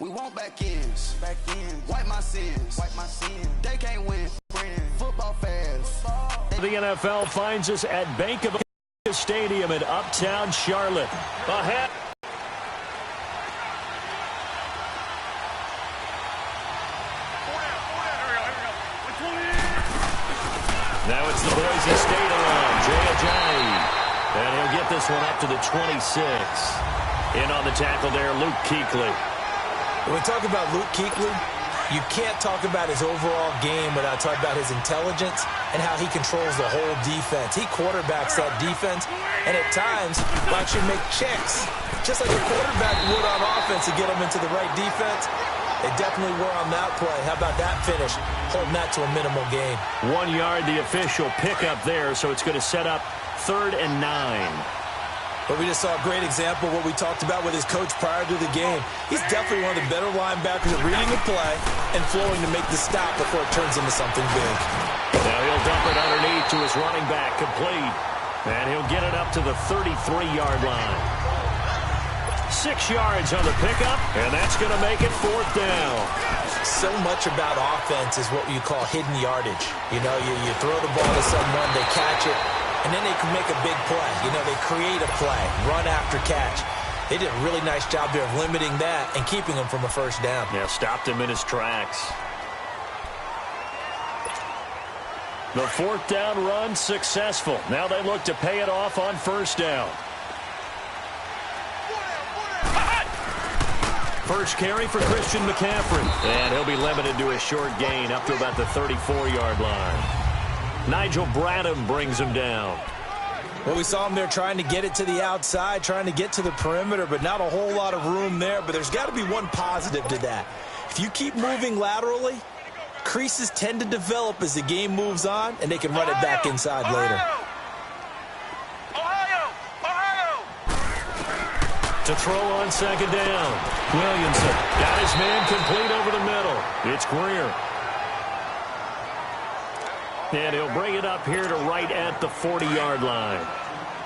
We want back ends. Wipe my sins. They can't win. Football fans. The NFL finds us at Bank of America Stadium in Uptown Charlotte. Ahead. Now it's the Boise State alarm. Jay Ajayi. And he'll get this one up to the 26. In on the tackle there, Luke Kuechly. When we talk about Luke Kuechly, you can't talk about his overall game without talking about his intelligence and how he controls the whole defense. He quarterbacks that defense, and at times will actually make checks, just like a quarterback would on offense to get them into the right defense. They definitely were on that play. How about that finish? Holding that to a minimal gain. 1 yard, the official pickup there, so it's going to set up 3rd and 9. But we just saw a great example of what we talked about with his coach prior to the game. He's definitely one of the better linebackers at reading a play and flowing to make the stop before it turns into something big. Now he'll dump it underneath to his running back, complete. And he'll get it up to the 33-yard line. 6 yards on the pickup, and that's going to make it 4th down. So much about offense is what you call hidden yardage. You know, you throw the ball to someone, they catch it, and then they can make a big play. You know, they create a play, run after catch. They did a really nice job there of limiting that and keeping him from a first down. Yeah, stopped him in his tracks. The 4th down run successful. Now they look to pay it off on 1st down. First carry for Christian McCaffrey. And he'll be limited to a short gain up to about the 34-yard line. Nigel Bradham brings him down. Well, we saw him there trying to get it to the outside, trying to get to the perimeter, but not a whole lot of room there. But there's got to be one positive to that. If you keep moving laterally, creases tend to develop as the game moves on, and they can run it back inside later. To throw on 2nd down. Williamson got his man complete over the middle. It's Greer. And he'll bring it up here to right at the 40-yard line.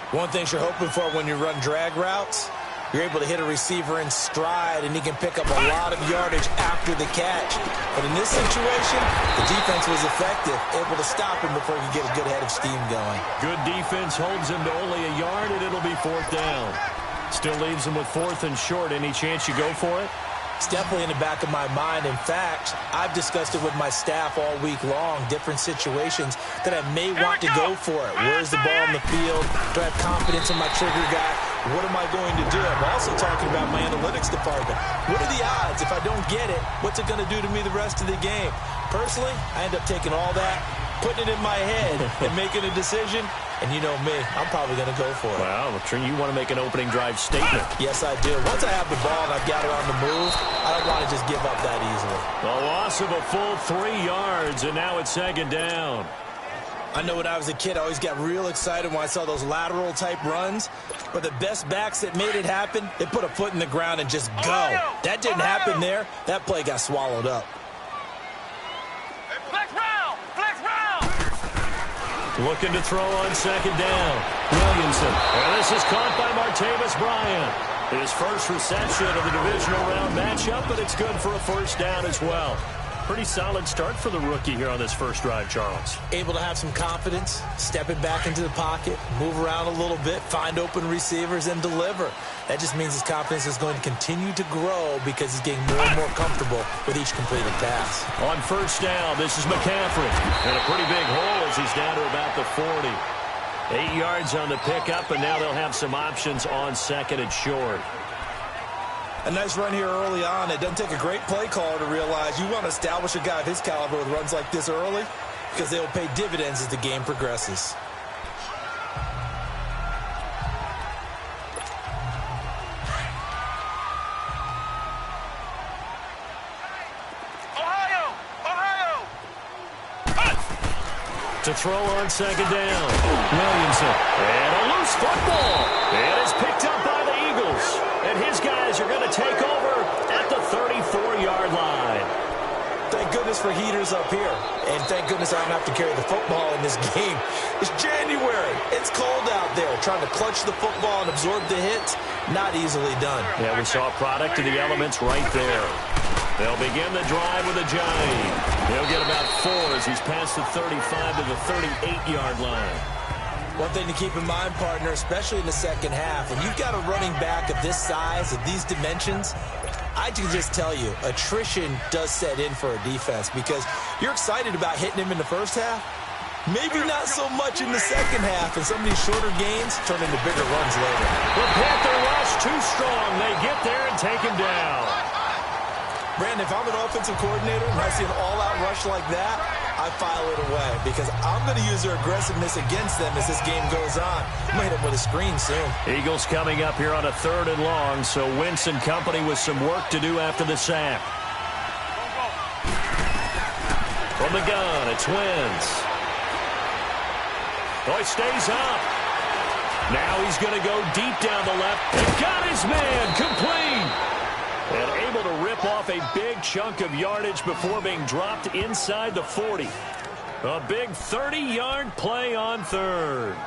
One thing you're hoping for when you run drag routes, you're able to hit a receiver in stride, and he can pick up a lot of yardage after the catch. But in this situation, the defense was effective, able to stop him before he could get a good head of steam going. Good defense holds him to only a yard, and it'll be 4th down. Still leaves him with 4th and short. Any chance you go for it? It's definitely in the back of my mind. In fact, I've discussed it with my staff all week long, different situations that I may want to go for it. Where's the ball in the field? Do I have confidence in my trigger guy? What am I going to do? I'm also talking about my analytics department. What are the odds? If I don't get it, what's it going to do to me the rest of the game? Personally, I end up taking all that, putting it in my head, and making a decision. And you know me, I'm probably going to go for it. Well, you want to make an opening drive statement. Yes, I do. Once I have the ball and I've got it on the move, I don't want to just give up that easily. A loss of a full 3 yards, and now it's 2nd down. I know when I was a kid, I always got real excited when I saw those lateral-type runs. But the best backs that made it happen, they put a foot in the ground and just go. That didn't happen there. That play got swallowed up. Looking to throw on 2nd down. Williamson. And this is caught by Martavis Bryant. His first reception of the divisional round matchup, but it's good for a 1st down as well. Pretty solid start for the rookie here on this first drive, Charles. Able to have some confidence, stepping back into the pocket, move around a little bit, find open receivers, and deliver. That just means his confidence is going to continue to grow because he's getting more and more comfortable with each completed pass. On 1st down, this is McCaffrey. And a pretty big hole as he's down to about the 40. 8 yards on the pickup, and now they'll have some options on 2nd and short. A nice run here early on. It doesn't take a great play caller to realize you want to establish a guy of his caliber with runs like this early because they will pay dividends as the game progresses. To throw on 2nd down. Williamson. And a loose football. And it's picked up by the Eagles. And his guys are going to take over at the 34-yard line. Thank goodness kudos for heaters up here. And thank goodness I don't have to carry the football in this game. It's January. It's cold out there. Trying to clutch the football and absorb the hits, not easily done. Yeah, we saw a product of the elements right there. They'll begin the drive with a giant. He'll get about 4 as he's past the 35 to the 38-yard line. One thing to keep in mind, partner, especially in the second half, when you've got a running back of this size, of these dimensions, I can just tell you, attrition does set in for a defense because you're excited about hitting him in the first half. Maybe not so much in the second half, and some of these shorter gains turn into bigger runs later. The Panther rush too strong. They get there and take him down. Brandon, if I'm an offensive coordinator and I see an all-out rush like that, I file it away because I'm going to use their aggressiveness against them as this game goes on. I'm going to hit them with a screen soon. Eagles coming up here on a 3rd and long, so Wentz and company with some work to do after the sack. From the gun, it's Wentz. Oh, he stays up. Now he's going to go deep down the left. And got his man complete. And able to rip off a big chunk of yardage before being dropped inside the 40. A big 30-yard play on 3rd.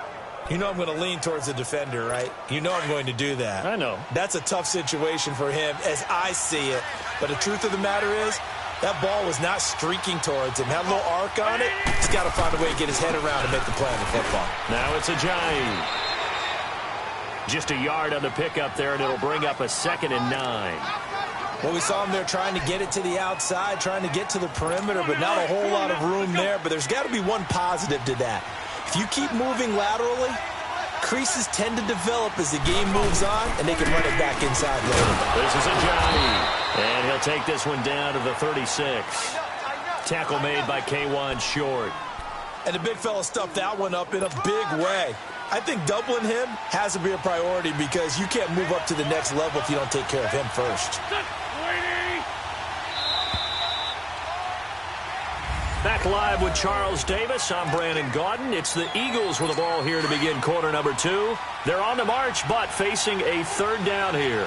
You know I'm going to lean towards the defender, right? You know I'm going to do that. I know. That's a tough situation for him as I see it. But the truth of the matter is, that ball was not streaking towards him. Had a little arc on it. He's got to find a way to get his head around and make the play on the football. Now it's a giant. Just a yard on the pickup there, and it'll bring up a 2nd and 9. Well, we saw him there trying to get it to the outside, trying to get to the perimeter, but not a whole lot of room there. But there's got to be one positive to that. If you keep moving laterally, creases tend to develop as the game moves on, and they can run it back inside later. This is a giant, and he'll take this one down to the 36. Tackle made by K1 Short. And the big fella stuffed that one up in a big way. I think doubling him has to be a priority because you can't move up to the next level if you don't take care of him first. Back live with Charles Davis. I'm Brandon Gaudin. It's the Eagles with the ball here to begin quarter number 2. They're on the march, but facing a 3rd down here.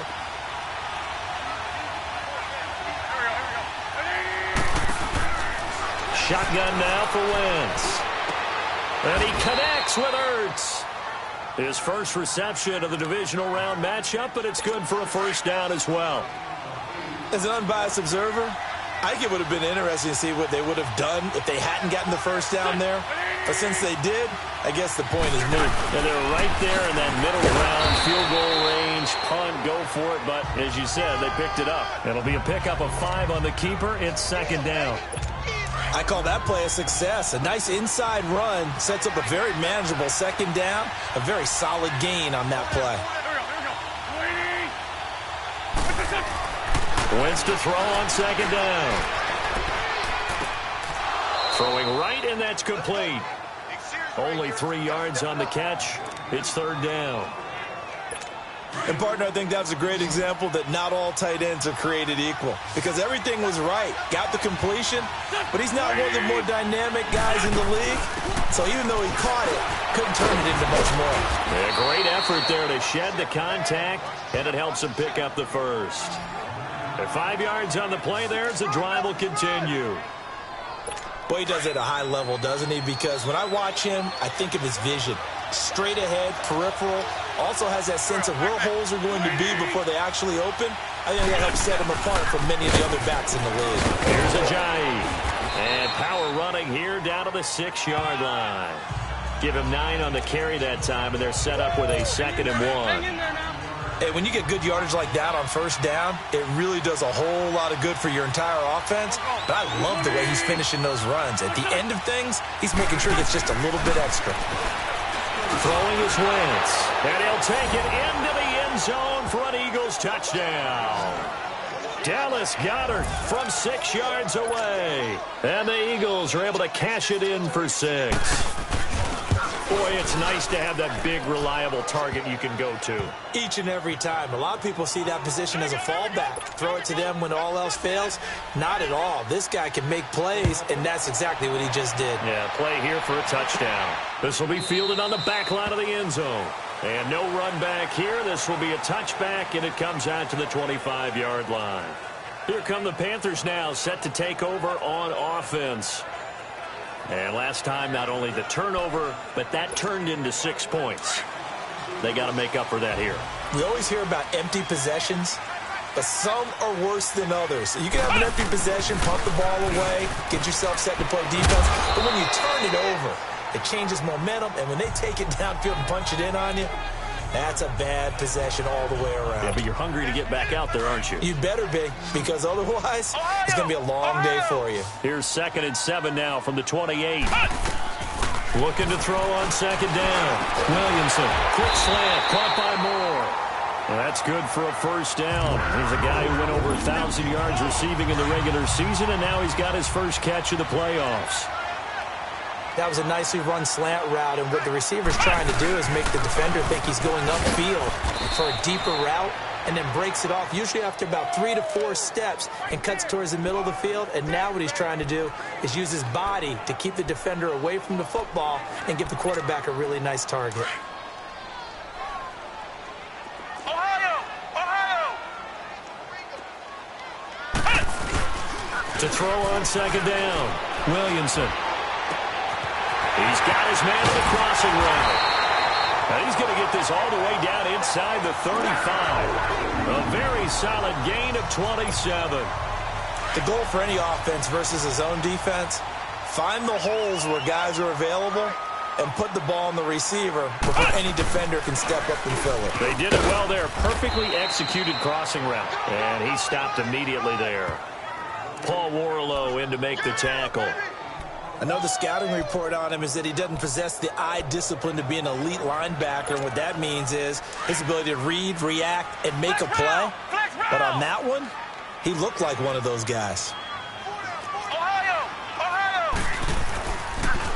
Shotgun now for Wentz. And he connects with Ertz. His first reception of the divisional round matchup, but it's good for a 1st down as well. As an unbiased observer, I think it would have been interesting to see what they would have done if they hadn't gotten the 1st down there. But since they did, I guess the point is moot. And they're right there in that middle ground, field goal range, punt, go for it. But as you said, they picked it up. It'll be a pickup of 5 on the keeper. It's 2nd down. I call that play a success. A nice inside run sets up a very manageable 2nd down. A very solid gain on that play. Wentz to throw on 2nd down. Throwing right, and that's complete. Only 3 yards on the catch. It's 3rd down. And, partner, I think that's a great example that not all tight ends are created equal. Because everything was right. Got the completion, but he's not one of the more dynamic guys in the league. So even though he caught it, couldn't turn it into much more. Yeah, great effort there to shed the contact, and it helps him pick up the 1st. At 5 yards on the play there as the drive will continue. Boy, he does it at a high level, doesn't he? Because when I watch him, I think of his vision. Straight ahead, peripheral. Also has that sense of where holes are going to be before they actually open. I think that helps set him apart from many of the other backs in the league. Here's Ajayi. And power running here down to the 6-yard line. Give him 9 on the carry that time, and they're set up with a 2nd and 1. Hey, when you get good yardage like that on 1st down, it really does a whole lot of good for your entire offense. But I love the way he's finishing those runs. At the end of things, he's making sure he gets just a little bit extra. Throwing his Wentz. And he'll take it into the end zone for an Eagles touchdown. Dallas Goedert from 6 yards away. And the Eagles are able to cash it in for 6. Boy, it's nice to have that big, reliable target you can go to. Each and every time. A lot of people see that position as a fallback. Throw it to them when all else fails. Not at all. This guy can make plays, and that's exactly what he just did. Yeah, play here for a touchdown. This will be fielded on the back line of the end zone. And no run back here. This will be a touchback, and it comes out to the 25-yard line. Here come the Panthers now, set to take over on offense. And last time, not only the turnover, but that turned into 6 points. They got to make up for that here. We always hear about empty possessions, but some are worse than others. You can have an empty possession, pump the ball away, get yourself set to play defense, but when you turn it over, it changes momentum, and when they take it downfield and punch it in on you, that's a bad possession all the way around. Yeah, but you're hungry to get back out there, aren't you? You better be, because otherwise, it's going to be a long day for you. Here's 2nd and 7 now from the 28. Looking to throw on 2nd down. Williamson, quick slant, caught by Moore. Well, that's good for a first down. Here's a guy who went over 1,000 yards receiving in the regular season, and now he's got his first catch of the playoffs. That was a nicely run slant route, and what the receiver's trying to do is make the defender think he's going upfield for a deeper route, and then breaks it off, usually after about 3 to 4 steps, and cuts towards the middle of the field. And now what he's trying to do is use his body to keep the defender away from the football and give the quarterback a really nice target. To throw on 2nd down, Williamson. He's got his man on the crossing route. And he's going to get this all the way down inside the 35. A very solid gain of 27. The goal for any offense versus a zone defense, find the holes where guys are available and put the ball on the receiver before any defender can step up and fill it. They did it well there. Perfectly executed crossing route. And he stopped immediately there. Paul Warlow in to make the tackle. I know the scouting report on him is that he doesn't possess the eye discipline to be an elite linebacker. And what that means is his ability to read, react, and make a play. But on that one, he looked like one of those guys.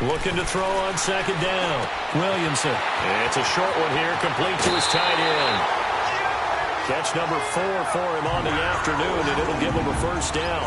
Looking to throw on 2nd down. Williamson. It's a short one here, complete to his tight end. Catch number 4 for him on the afternoon, and it'll give him a first down.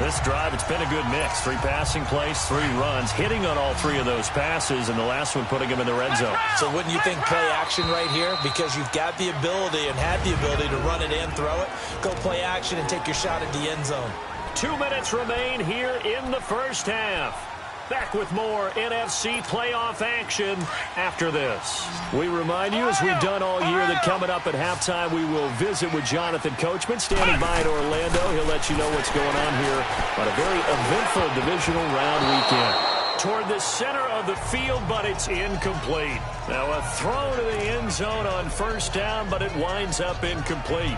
This drive, it's been a good mix. 3 passing plays, 3 runs, hitting on all 3 of those passes, and the last one putting him in the red zone. So wouldn't you think play action right here? Because you've got the ability and had the ability to run it and throw it. Go play action and take your shot at the end zone. 2 minutes remain here in the first half. Back with more NFC playoff action after this. We remind you, as we've done all year, that coming up at halftime, we will visit with Jonathan Coachman, standing by in Orlando. He'll let you know what's going on here on a very eventful divisional round weekend. Toward the center of the field, but it's incomplete. Now a throw to the end zone on first down, but it winds up incomplete.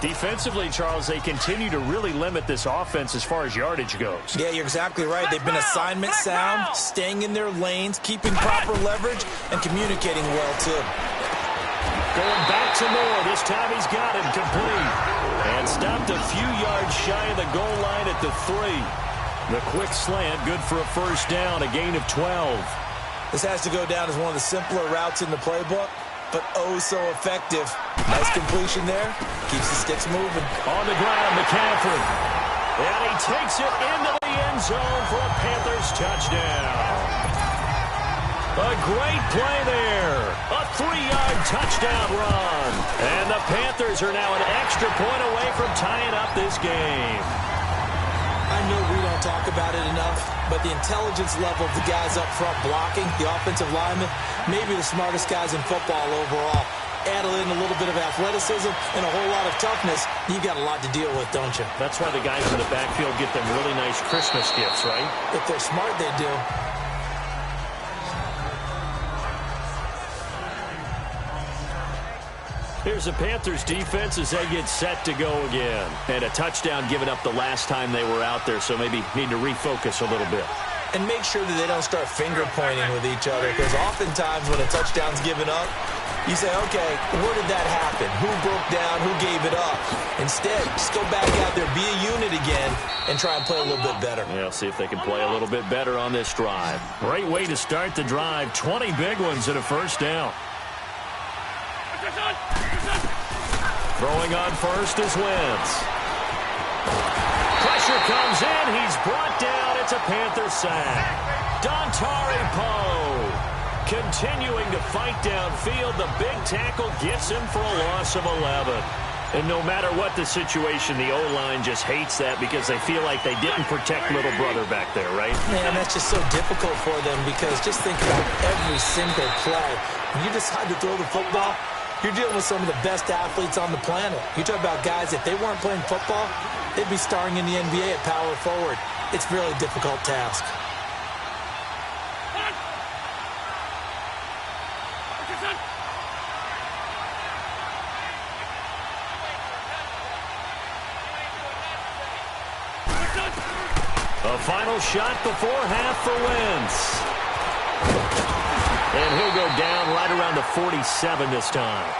Defensively, Charles, they continue to really limit this offense as far as yardage goes. Yeah, you're exactly right. They've been assignment sound, staying in their lanes, keeping proper leverage, and communicating well, too. Going back to Moore. This time he's got him complete. And stopped a few yards shy of the goal line at the 3. The quick slant, good for a first down, a gain of 12. This has to go down as one of the simpler routes in the playbook, but oh so effective. Nice completion there. Keeps the sticks moving. On the ground, McCaffrey. And he takes it into the end zone for a Panthers touchdown. A great play there. A 3-yard touchdown run. And the Panthers are now an extra point away from tying up this game. I know we don't talk about it enough, but the intelligence level of the guys up front blocking, the offensive linemen, maybe the smartest guys in football overall. Add in a little bit of athleticism and a whole lot of toughness, you've got a lot to deal with, don't you? That's why the guys in the backfield get them really nice Christmas gifts, right? If they're smart, they do. Here's the Panthers defense as they get set to go again. And a touchdown given up the last time they were out there, so maybe need to refocus a little bit. And make sure that they don't start finger pointing with each other, because oftentimes when a touchdown's given up, you say, okay, where did that happen? Who broke down? Who gave it up? Instead, just go back out there, be a unit again, and try and play a little bit better. Yeah, see if they can play a little bit better on this drive. Great way to start the drive. 20 big ones and a first down. Throwing on first is Wentz. Pressure comes in. He's brought down. It's a Panther sack. Dontari Poe continuing to fight downfield. The big tackle gets him for a loss of 11. And no matter what the situation, the O-line just hates that because they feel like they didn't protect little brother back there, right? Man, that's just so difficult for them because just think about every single play. When you decide to throw the football, you're dealing with some of the best athletes on the planet. You talk about guys, if they weren't playing football, they'd be starring in the NBA at power forward. It's a really difficult task. A final shot before half for Wentz. And he'll go down right around the 47 this time.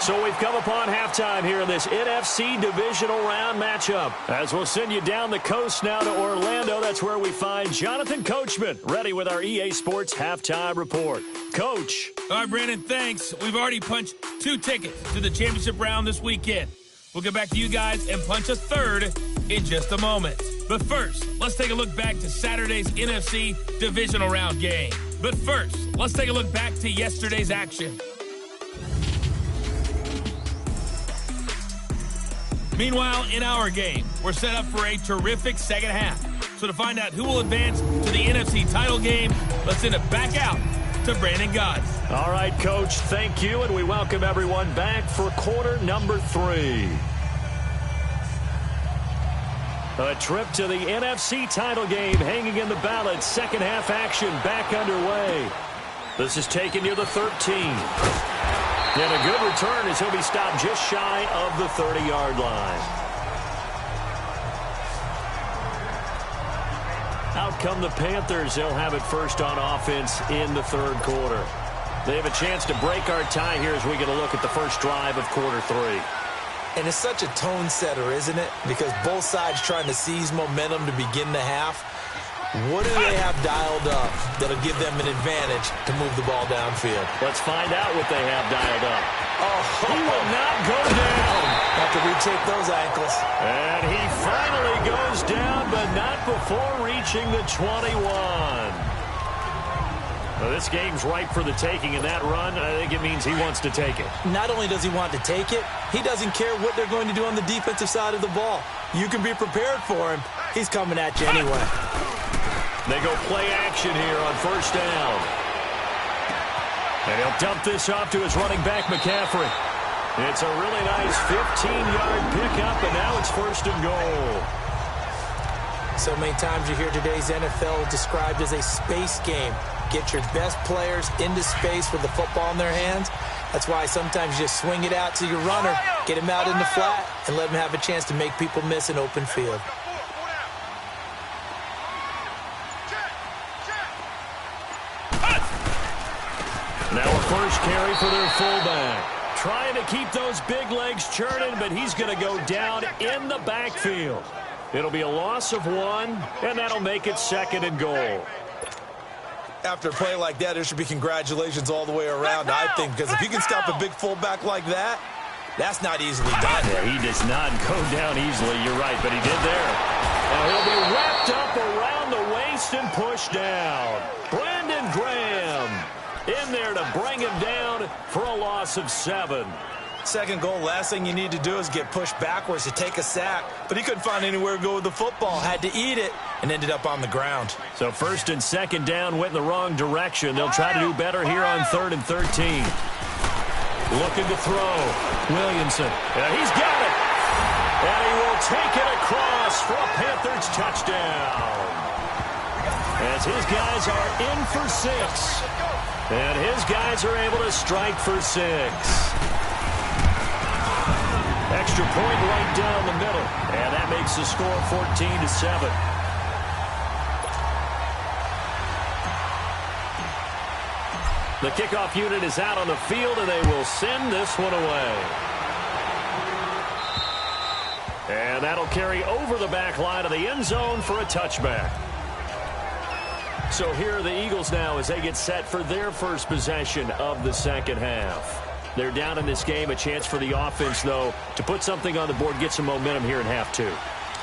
So we've come upon halftime here in this NFC divisional round matchup. As we'll send you down the coast now to Orlando, that's where we find Jonathan Coachman ready with our EA Sports halftime report. Coach. All right, Brandon, thanks. We've already punched 2 tickets to the championship round this weekend. We'll get back to you guys and punch a third in just a moment. But first, let's take a look back to Saturday's NFC divisional round game. But first, let's take a look back to yesterday's action. Meanwhile, in our game, we're set up for a terrific second half. So to find out who will advance to the NFC title game, let's send it back out to Brandon Gods. All right, Coach, thank you, and we welcome everyone back for quarter number 3. A trip to the NFC title game hanging in the balance. Second half action back underway. This is taken near the 13. And a good return as he'll be stopped just shy of the 30-yard line. Out come the Panthers. They'll have it first on offense in the third quarter. They have a chance to break our tie here as we get a look at the first drive of quarter 3. And it's such a tone setter, isn't it? Because both sides trying to seize momentum to begin the half. What do they have dialed up that'll give them an advantage to move the ball downfield? Let's find out what they have dialed up. Oh, he will not go down. Have to retake those ankles. And he finally goes down, but not before reaching the 21. Well, this game's ripe for the taking, and that run, I think it means he wants to take it. Not only does he want to take it, he doesn't care what they're going to do on the defensive side of the ball. You can be prepared for him. He's coming at you anyway. They go play action here on first down. And he'll dump this off to his running back, McCaffrey. It's a really nice 15-yard pickup, and now it's first and goal. So many times you hear today's NFL described as a space game. Get your best players into space with the football in their hands. That's why sometimes you just swing it out to your runner, get him out in the flat, and let him have a chance to make people miss an open field. Now a first carry for their fullback. Trying to keep those big legs churning, but he's going to go down in the backfield. It'll be a loss of 1, and that'll make it second and goal. After a play like that, there should be congratulations all the way around, I think, because if you can stop a big fullback like that, that's not easily done. Yeah, he does not go down easily, you're right, but he did there. And he'll be wrapped up around the waist and pushed down. Brandon Graham in there to bring him down for a loss of 7. Second goal, last thing you need to do is get pushed backwards to take a sack. But he couldn't find anywhere to go with the football. Had to eat it and ended up on the ground. So first and second down went in the wrong direction. They'll try to do better here on 3rd and 13. Looking to throw. Williamson. And he's got it. And he will take it across for a Panthers touchdown. As his guys are in for 6. And his guys are able to strike for 6. Extra point right down the middle. And that makes the score 14-7. The kickoff unit is out on the field, and they will send this one away. And that'll carry over the back line of the end zone for a touchback. So here are the Eagles now as they get set for their first possession of the second half. They're down in this game. A chance for the offense, though, to put something on the board, get some momentum here in half 2.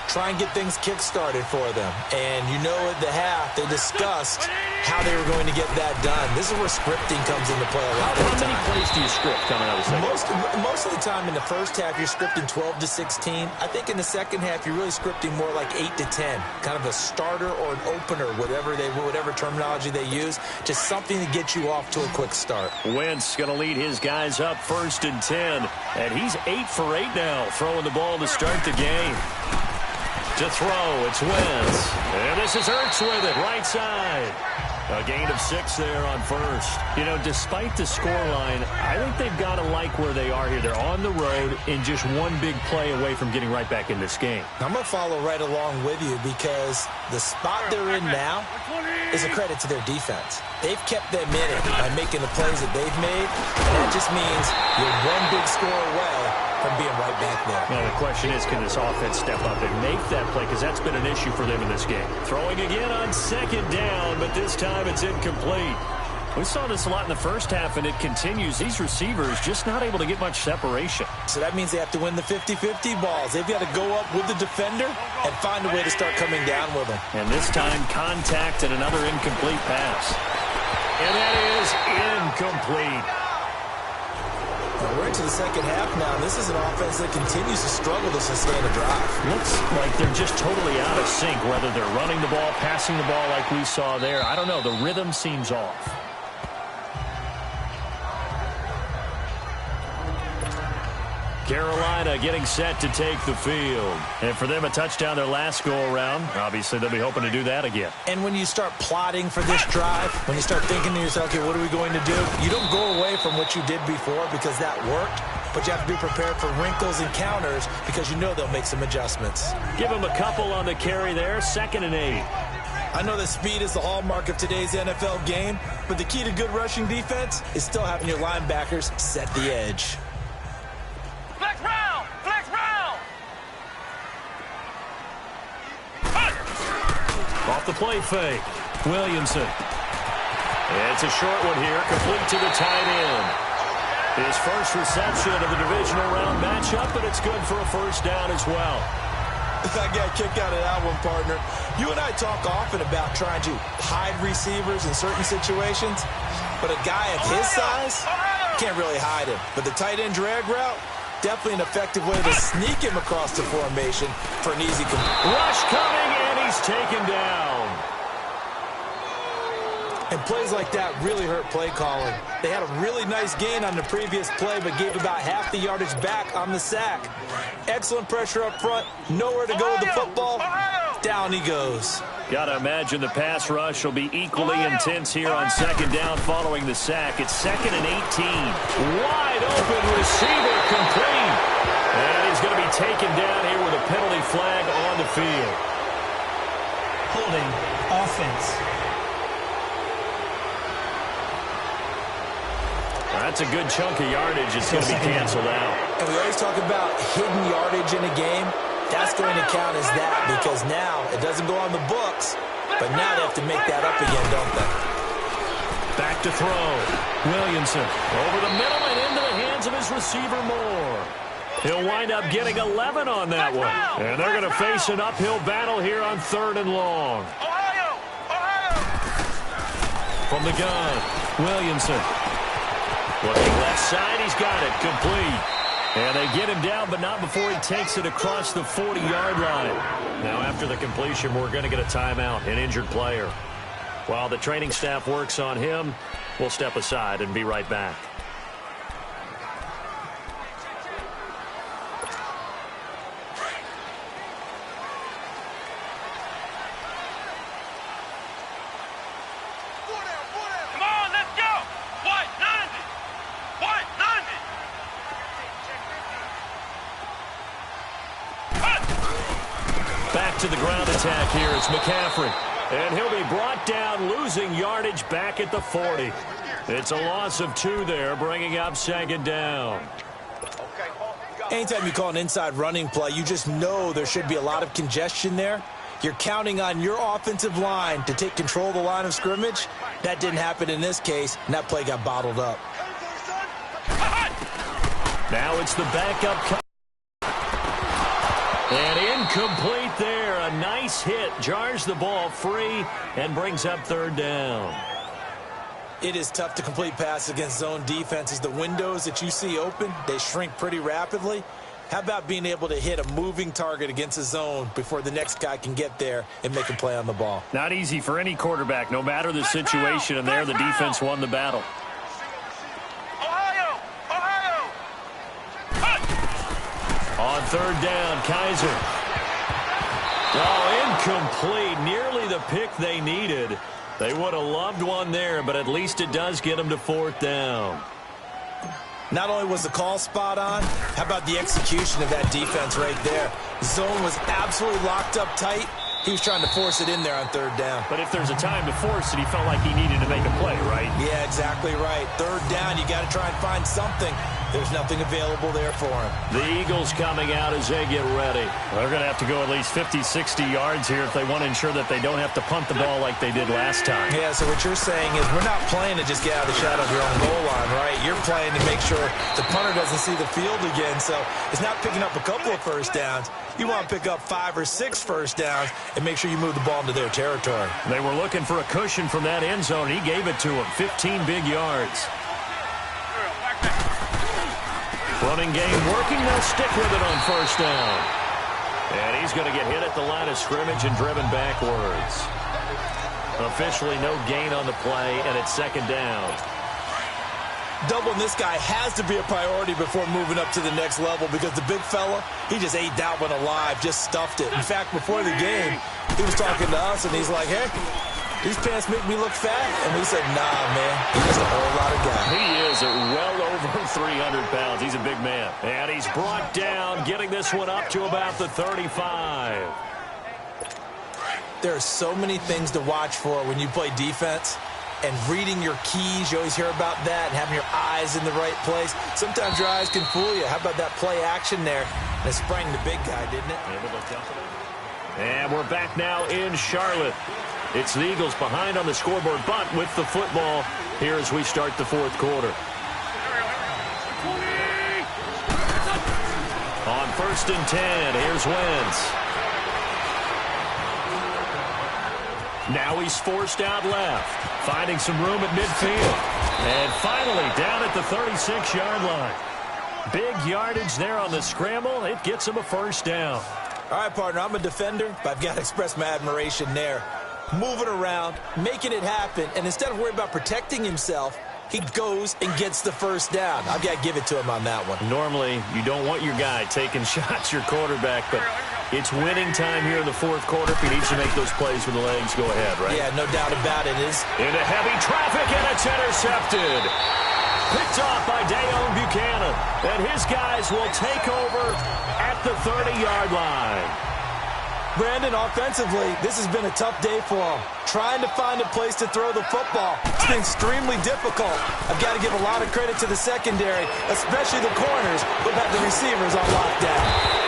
try and get things kick-started for them. And you know at the half, they discussed how they were going to get that done. This is where scripting comes into play a lot of the time. How many plays do you script coming out of the second? Most of the time in the first half, you're scripting 12 to 16. I think in the second half, you're really scripting more like 8 to 10. Kind of a starter or an opener, whatever terminology they use. Just something to get you off to a quick start. Wentz going to lead his guys up 1st and 10. And he's 8 for 8 now, throwing the ball to start the game. To throw, it's Wentz. And this is Ertz with it, right side. A gain of 6 there on first. You know, despite the scoreline, I think they've got to like where they are here. They're on the road and just one big play away from getting right back in this game. I'm going to follow right along with you because the spot they're in now is a credit to their defense. They've kept them in it by making the plays that they've made, and that just means you're one big score away from being right back there. Now, the question is, can this offense step up and make that play? Because that's been an issue for them in this game. Throwing again on 2nd down, but this time it's incomplete. We saw this a lot in the first half, and it continues. These receivers just not able to get much separation. So that means they have to win the 50-50 balls. They've got to go up with the defender and find a way to start coming down with them. And this time, contact and another incomplete pass. And that is incomplete. We're into the second half now, and this is an offense that continues to struggle to sustain a drive. Looks like they're just totally out of sync, whether they're running the ball, passing the ball like we saw there. I don't know. The rhythm seems off. Carolina getting set to take the field. And for them, a touchdown their last go-around. Obviously, they'll be hoping to do that again. And when you start plotting for this drive, when you start thinking to yourself, okay, what are we going to do? You don't go away from what you did before because that worked, but you have to be prepared for wrinkles and counters because you know they'll make some adjustments. Give them a couple on the carry there, 2nd and 8. I know that speed is the hallmark of today's NFL game, but the key to good rushing defense is still having your linebackers set the edge. Flex round! Flex round! Off the play fake. Williamson. It's a short one here, complete to the tight end. His first reception of the divisional round matchup, but it's good for a 1st down as well. I got a kick out of that one, partner. You and I talk often about trying to hide receivers in certain situations, but a guy of his size can't really hide him. But the tight end drag route, definitely an effective way to sneak him across the formation for an easy rush coming, and he's taken down. And plays like that really hurt play calling. They had a really nice gain on the previous play, but gave about half the yardage back on the sack. Excellent pressure up front, nowhere to go with the football. Down he goes. Got to imagine the pass rush will be equally intense here on 2nd down following the sack. It's 2nd and 18. Wide open receiver complete. And he's going to be taken down here with a penalty flag on the field. Holding offense. That's a good chunk of yardage. It's going to be canceled out. And we always talk about hidden yardage in a game. That's going to count as that because now it doesn't go on the books, but now they have to make that up again, don't they? Back to throw. Williamson over the middle and into the hands of his receiver Moore. He'll wind up getting 11 on that one. And they're going to face an uphill battle here on 3rd and long. From the gun, Williamson. Looking left side, he's got it, complete. And they get him down, but not before he takes it across the 40-yard line. Now, after the completion, we're going to get a timeout, an injured player. While the training staff works on him, we'll step aside and be right back. To the ground attack here. It's McCaffrey. And he'll be brought down, losing yardage back at the 40. It's a loss of 2 there, bringing up 2nd down. Anytime you call an inside running play, you just know there should be a lot of congestion there. You're counting on your offensive line to take control of the line of scrimmage. That didn't happen in this case, and that play got bottled up. Now it's the backup. And Incomplete there. A nice hit. Jars the ball free and brings up third down. It is tough to complete passes against zone defenses. The windows that you see open, they shrink pretty rapidly. How about being able to hit a moving target against a zone before the next guy can get there and make a play on the ball? Not easy for any quarterback, no matter the situation, and there the defense won the battle. Ohio! On third down, Kaiser. Oh, incomplete. Nearly the pick they needed. They would have loved one there, but at least it does get them to fourth down. Not only was the call spot on, how about the execution of that defense right there? Zone was absolutely locked up tight. He was trying to force it in there on third down. But if there's a time to force it, he felt like he needed to make a play, right? Yeah, exactly right. Third down, you got to try and find something. There's nothing available there for him. The Eagles coming out as they get ready. They're going to have to go at least 50, 60 yards here if they want to ensure that they don't have to punt the ball like they did last time. Yeah, so what you're saying is we're not playing to just get out of the shadow of your own goal line, right? You're playing to make sure the punter doesn't see the field again. So it's not picking up a couple of first downs. You want to pick up 5 or 6 first downs and make sure you move the ball into their territory. They were looking for a cushion from that end zone. He gave it to him. 15 big yards. Running game working. They'll stick with it on first down. And he's going to get hit at the line of scrimmage and driven backwards. Officially no gain on the play, and it's second down. Doubling this guy has to be a priority before moving up to the next level because the big fella, he just ate that one alive, just stuffed it. In fact, before the game, he was talking to us, and he's like, hey, these pants make me look fat. And we said, nah, man, he's a whole lot of guy. He is at well over 300 pounds. He's a big man. And he's brought down, getting this one up to about the 35. There are so many things to watch for when you play defense. And reading your keys, you always hear about that, and having your eyes in the right place. Sometimes your eyes can fool you. How about that play action there? And it sprang the big guy, didn't it? And we're back now in Charlotte. It's the Eagles behind on the scoreboard, but with the football here as we start the fourth quarter. On first and 10, here's Wentz. Now he's forced out left, finding some room at midfield. And finally down at the 36-yard line. Big yardage there on the scramble. It gets him a first down. All right, partner, I'm a defender, but I've got to express my admiration there. Moving around, making it happen, and instead of worrying about protecting himself, he goes and gets the first down. I've got to give it to him on that one. Normally, you don't want your guy taking shots, your quarterback, but it's winning time here in the fourth quarter. If he needs to make those plays with the legs, go ahead, right? Yeah, no doubt about it. Into heavy traffic, and it's intercepted. Picked off by Dayon Buchanan, and his guys will take over at the 30-yard line. Brandon, offensively, this has been a tough day for him. Trying to find a place to throw the football. It's been extremely difficult. I've got to give a lot of credit to the secondary, especially the corners, who've had the receivers on lockdown.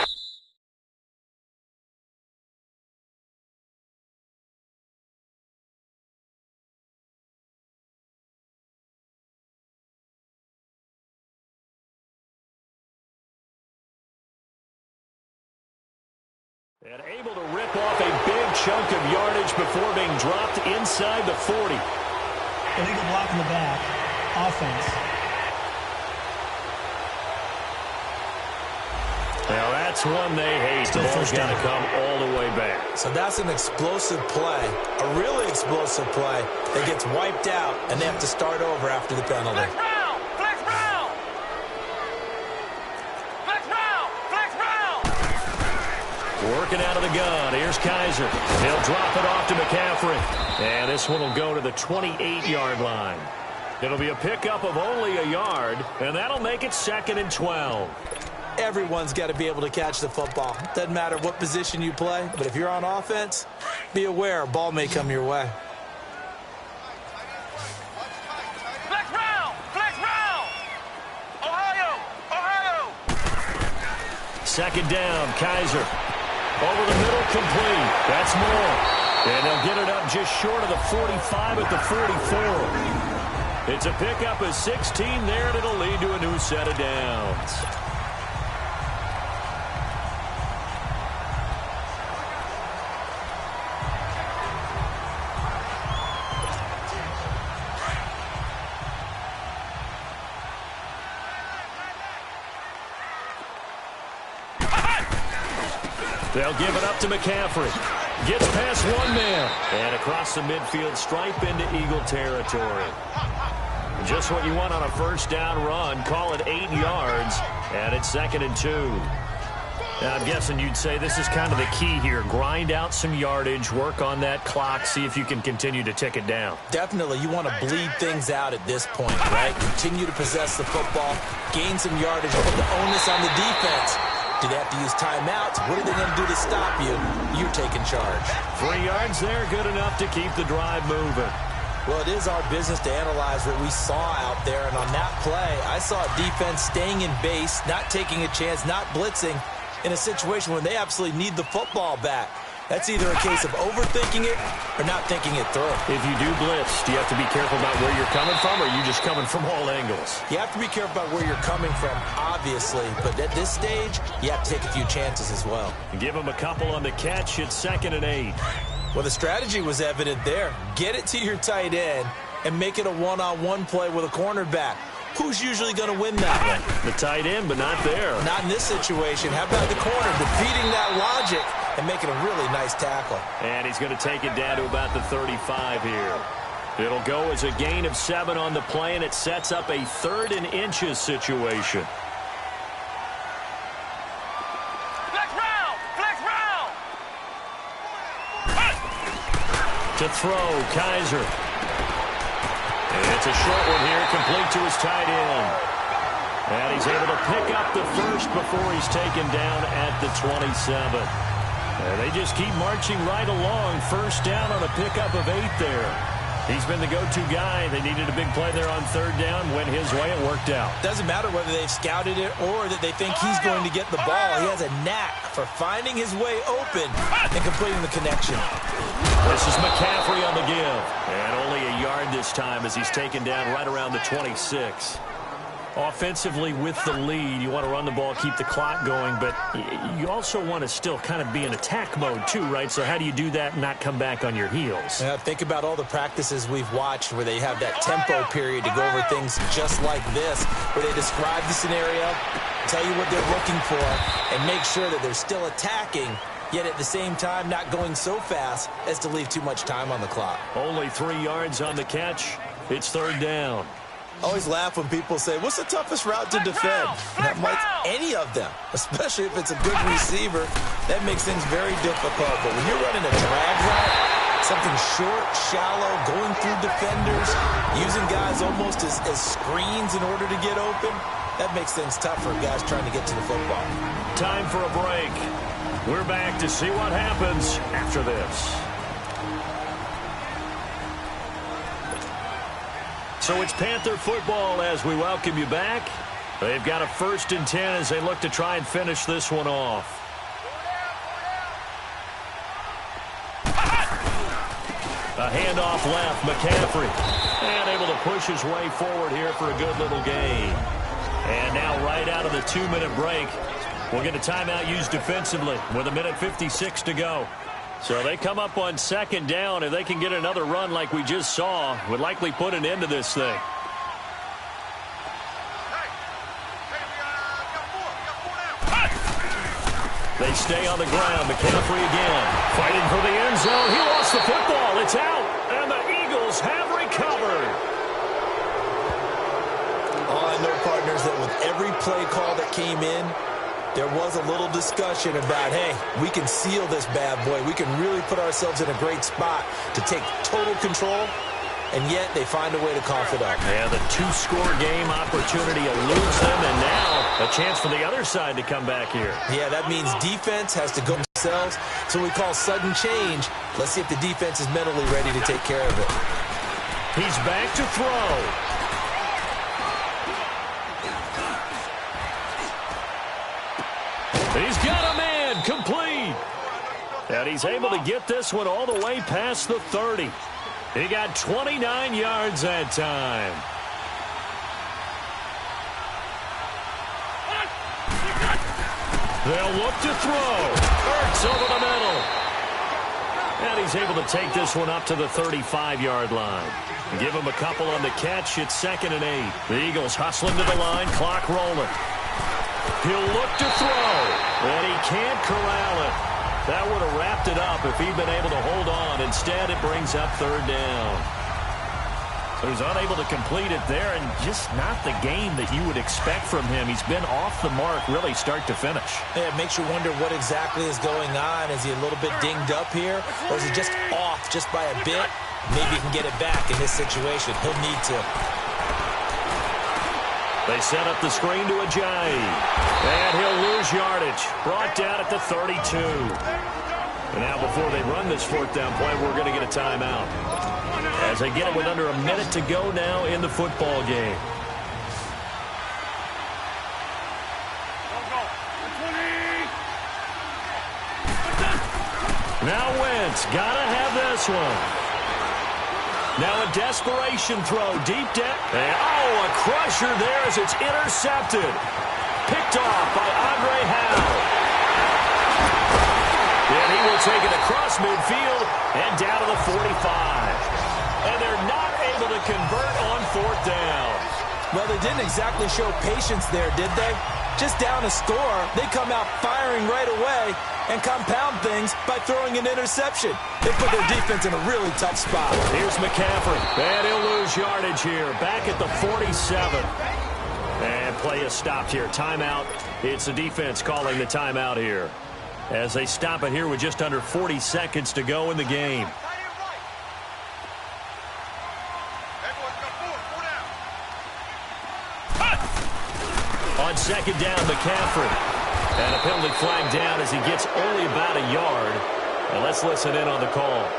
And able to rip off a big chunk of yardage before being dropped inside the 40. Illegal block in the back. Offense. Now that's one they hate. The ball's got to come all the way back. So that's an explosive play, a really explosive play that gets wiped out, and they have to start over after the penalty. Flex round! Flex round! Flex round! Flex round! Working out of the gun. Here's Kaiser. He'll drop it off to McCaffrey. And this one will go to the 28-yard line. It'll be a pickup of only a yard, and that'll make it 2nd and 12. Everyone's got to be able to catch the football. Doesn't matter what position you play, but if you're on offense, be aware a ball may come your way. Flex round! Flex round! Ohio! Ohio! 2nd down, Kaiser. Over the middle, complete. That's more. And they'll get it up just short of the 45 at the 44. It's a pickup of 16 there, and it'll lead to a new set of downs. They'll give it up to McCaffrey. Gets past one man. And across the midfield stripe into Eagle territory. Just what you want on a first down run. Call it 8 yards. And it's 2nd and 2. Now, I'm guessing you'd say this is kind of the key here. Grind out some yardage. Work on that clock. See if you can continue to tick it down. Definitely. You want to bleed things out at this point, right? Continue to possess the football. Gain some yardage. Put the onus on the defense. Do they have to use timeouts? What are they going to do to stop you? You're taking charge. 3 yards there, good enough to keep the drive moving. Well, it is our business to analyze what we saw out there. And on that play, I saw a defense staying in base, not taking a chance, not blitzing in a situation when they absolutely need the football back. That's either a case of overthinking it or not thinking it through. If you do blitz, do you have to be careful about where you're coming from, or are you just coming from all angles? You have to be careful about where you're coming from, obviously. But at this stage, you have to take a few chances as well. Give them a couple on the catch. It's 2nd and 8. Well, the strategy was evident there. Get it to your tight end and make it a one-on-one play with a cornerback. Who's usually going to win that one? The tight end, but not there. Not in this situation. How about the corner defeating that logic and making a really nice tackle? And he's going to take it down to about the 35 here. It'll go as a gain of 7 on the play, and it sets up a 3rd and inches situation. Flex round! Flex round! To throw, Kaiser. It's a short one here, complete to his tight end. And he's able to pick up the first before he's taken down at the 27. And they just keep marching right along. First down on a pickup of 8 there. He's been the go-to guy. They needed a big play there on 3rd down. Went his way. It worked out. Doesn't matter whether they've scouted it or that they think he's going to get the ball. He has a knack for finding his way open and completing the connection. This is McCaffrey on the give. And only a yard this time as he's taken down right around the 26. Offensively with the lead, you want to run the ball, keep the clock going, but you also want to still kind of be in attack mode too, right? So how do you do that and not come back on your heels? Yeah, think about all the practices we've watched where they have that tempo period to go over things just like this, where they describe the scenario, tell you what they're looking for, and make sure that they're still attacking, yet at the same time not going so fast as to leave too much time on the clock. Only 3 yards on the catch. It's 3rd down. I always laugh when people say, what's the toughest route to defend? That might any of them, especially if it's a good receiver. That makes things very difficult. But when you're running a drag route, something short, shallow, going through defenders, using guys almost as screens in order to get open, that makes things tough for guys trying to get to the football. Time for a break. We're back to see what happens after this. So it's Panther football as we welcome you back. They've got a 1st and 10 as they look to try and finish this one off. A handoff left, McCaffrey. And able to push his way forward here for a good little gain. And now right out of the 2-minute break, we'll get a timeout used defensively with 1:56 to go. So they come up on 2nd down. If they can get another run like we just saw, would likely put an end to this thing. They stay on the ground. McCaffrey again. Fighting for the end zone. He lost the football. It's out. And the Eagles have recovered. All I know, partners, that with every play call that came in, there was a little discussion about, hey, we can seal this bad boy. We can really put ourselves in a great spot to take total control, and yet they find a way to cough it up. Yeah, the 2-score game opportunity eludes them, and now a chance for the other side to come back here. Yeah, that means defense has to go themselves. So we call sudden change. Let's see if the defense is mentally ready to take care of it. He's back to throw. He's got a man, complete. And he's able to get this one all the way past the 30. He got 29 yards that time. They'll look to throw. Ertz over the middle. And he's able to take this one up to the 35-yard line. Give him a couple on the catch. It's 2nd and 8. The Eagles hustling to the line. Clock rolling. He'll look to throw. And he can't corral it. That would have wrapped it up if he'd been able to hold on. Instead, it brings up third down. So he's unable to complete it there, and just not the game that you would expect from him. He's been off the mark really start to finish. Yeah, it makes you wonder what exactly is going on. Is he a little bit dinged up here, or is he just off just by a bit? Maybe he can get it back in this situation. He'll need to. They set up the screen to Ajayi. And he'll lose yardage. Brought down at the 32. And now before they run this fourth down play, we're going to get a timeout. As they get it with under a minute to go now in the football game. Now Wentz, gotta have this one. Now a desperation throw deep down. And a crusher there as it's intercepted. Picked off by Andre Howe. And he will take it across midfield and down to the 45. And they're not able to convert on fourth down. Well, they didn't exactly show patience there, did they? Just down a score, they come out firing right away and compound things by throwing an interception. They put their defense in a really tough spot. Here's McCaffrey. And he'll lose yardage here. Back at the 47. And play is stopped here. Timeout. It's the defense calling the timeout here. As they stop it here with just under 40 seconds to go in the game. On second down, McCaffrey. And a penalty flag down as he gets only about a yard. And let's listen in on the call.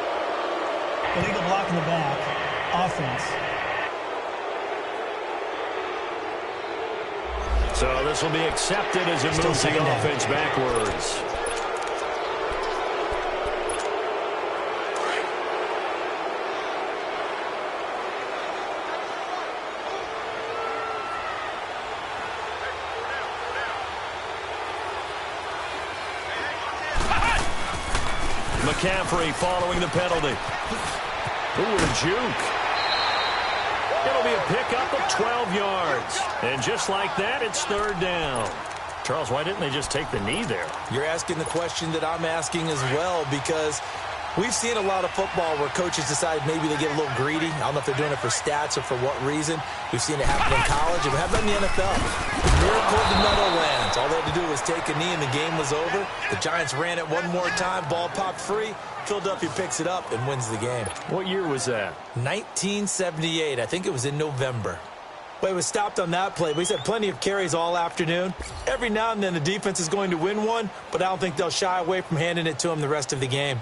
Illegal block in the back. Offense. So this will be accepted as it moves the offense backwards. McCaffrey following the penalty. Ooh, a juke. It'll be a pickup of 12 yards. And just like that, it's third down. Charles, why didn't they just take the knee there? You're asking the question that I'm asking as well, because we've seen a lot of football where coaches decide maybe they get a little greedy. I don't know if they're doing it for stats or for what reason. We've seen it happen in college, and we have it in the NFL. Miracle of the Meadowlands. All they had to do was take a knee, and the game was over. The Giants ran it one more time. Ball popped free. Philadelphia picks it up and wins the game. What year was that? 1978. I think it was in November. Well, it was stopped on that play, but he's had plenty of carries all afternoon. Every now and then the defense is going to win one, but I don't think they'll shy away from handing it to him the rest of the game.